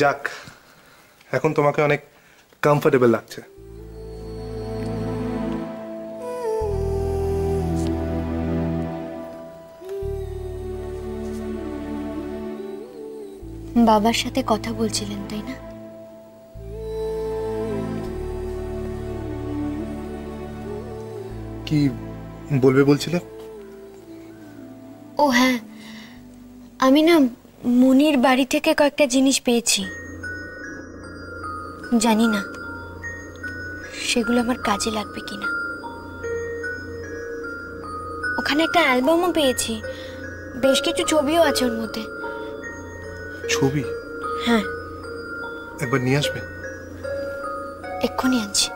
যাক, এখন তোমাকে অনেক কমফোর্টেবল লাগছে। বাবার সাথে কথা বলছিলেন তাই না? কি বলবে বলছিলে? ও হ্যাঁ, আমি না মনির বাড়ি থেকে কয়েকটা জিনিস পেয়েছি। জানি না সেগুলো আমার কাজে লাগবে কিনা। ওখানে একটা অ্যালবামও পেয়েছি, বেশ কিছু ছবিও আছে ওর মধ্যে। ছবি? হ্যাঁ। একবার নিয়ে আসবে? এক্ষুনি আনছি।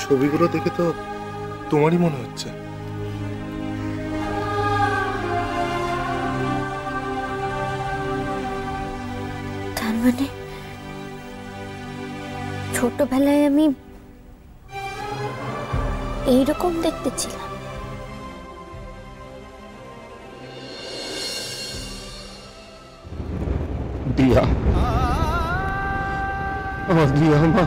ছবিগুলো দেখে তো তোমারই মনে হচ্ছে। তার মানে ছোটবেলায় আমি এইরকম দেখতে ছিলাম। দিয়া, আমার দিয়া মা।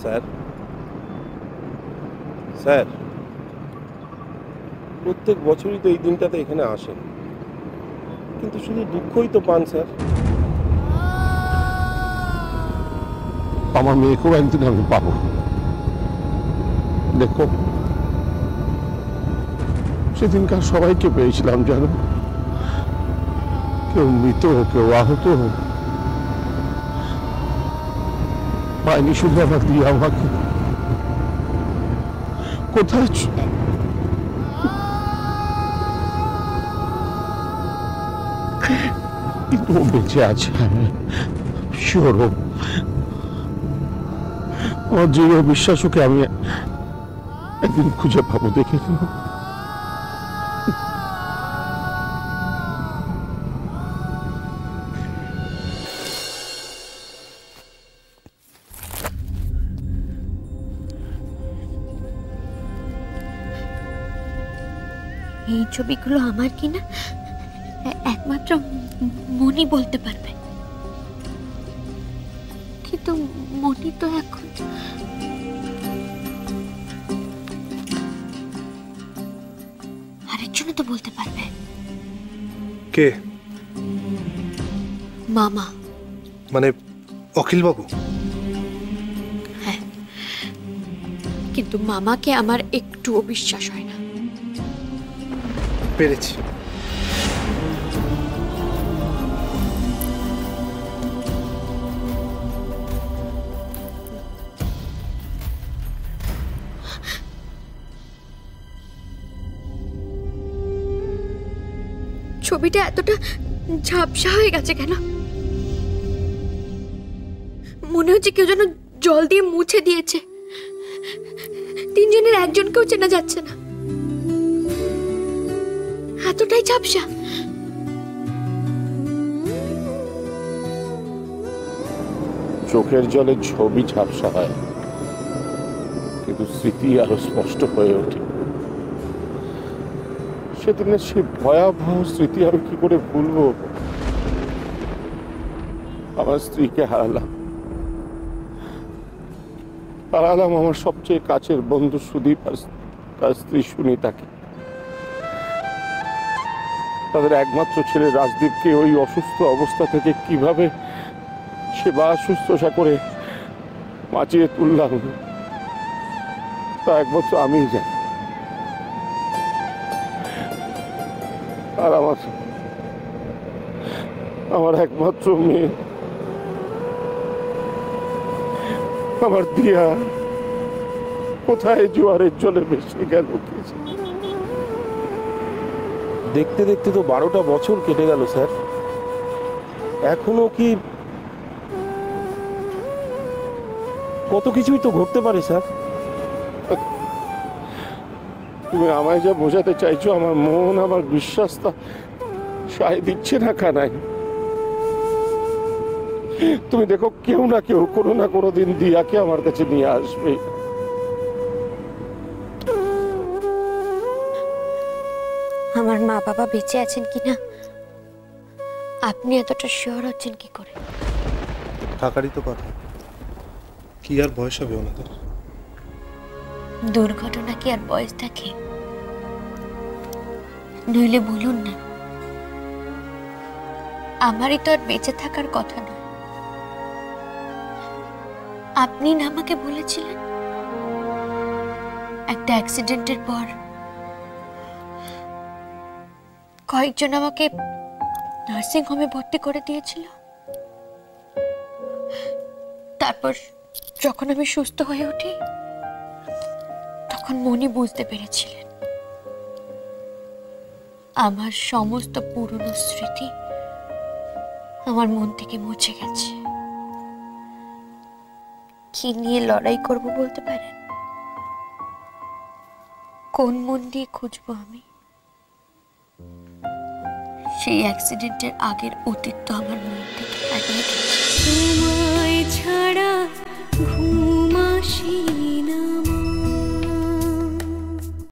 স্যার। স্যার, প্রত্যেক বছরই তো এই দিনটাতে এখানে আসেন, কিন্তু শুধু দুঃখই তো পান স্যার। আমার মেয়েকেও একদিন আমি পাবো। দেখো, সেদিনকার সবাইকে পেয়েছিলাম জানো, কেউ মৃত, কেউ আহত, পাইনি শুধু আমার দিয়ে আমাকে। কোথায় কিন্তু ও বেঁচে আছে, শিওর। আমার যে বিশ্বাস, ওকে আমি একদিন খুঁজে পাবো, দেখে নিও। এই ছবিগুলো আমার কিনা একমাত্র মনি বলতে পারবে, কিন্তু মনি তো এখন আরেকজনে তো বলতে পারবে। কে? মামা। মানে অখিল বাবু? হ্যাঁ, কিন্তু মামাকে আমার একটুও বিশ্বাস হয় না। পেরেছি। ছবিটা এতটা ঝাপসা হয়ে গেছে কেন? মনে হচ্ছে কেউ যেন জল দিয়ে মুছে দিয়েছে। তিনজনের একজনকেও চেনা যাচ্ছে না, এতটাই ঝাপসা। চোখের জলে ছবি ঝাপসা হয়, কিন্তু স্মৃতি আরো স্পষ্ট হয়ে ওঠে। সেদিনের সেই ভয়াবহ স্মৃতি আমি কি করে ভুলবো? আমার স্ত্রীকে হারালাম, আমার সবচেয়ে কাছের বন্ধু সুদীপ আর তার স্ত্রী সুনিতাকে। তাদের একমাত্র ছেলে রাজদীপকে ওই অসুস্থ অবস্থা থেকে কিভাবে সেবা শুশ্রূষা করে বাঁচিয়ে তুললাম তা একমাত্র আমিই জানি। আর আমার একমাত্র মেয়ে, আমার দিয়া কোথায় জোয়ারের জলে ভেসে গেল। দেখতে দেখতে তো 12টা বছর কেটে গেল স্যার। এখনো কি কত কিছুই তো ঘটতে পারে স্যার। তুমি আমায় যা বোঝাতে চাইছো, আমার মন, আমার বিশ্বাস তা সায় দিচ্ছে না কানাই। তুমি দেখো, কেউ না কেউ কোনো না কোনো দিন দিয়াকে আমার কাছে নিয়ে আসবে। আমার মা বাবা বেঁচে আছেন কিনা আপনি এতটা শিওর হচ্ছেন কি করে? থাকারই তো কথা। কি আর বয়স হবে ওনাদের? দুর্ঘটনা কি আর বয়স থাকে? নইলে বলুন না, আমারই তো আর বেঁচে থাকার কথা না। আপনি না আমাকে বলেছিলেন একটা অ্যাক্সিডেন্টের পর কয়েকজন আমাকে নার্সিং হোমে ভর্তি করে দিয়েছিল। তারপর যখন আমি সুস্থ হয়ে উঠি তখন মনি বুঝতে পেরেছিলেন আমার সমস্ত পুরনো স্মৃতি আমার মন থেকে মুছে গেছে। কি নিয়ে লড়াই করব বলতে পারেন? কোন মন দিয়ে খুঁজবো আমি? সেই অ্যাক্সিডেন্টের আগের অতীত তো আমার মন থেকে হারিয়ে গেছে। তোমায় ছাড়া ঘুম আসে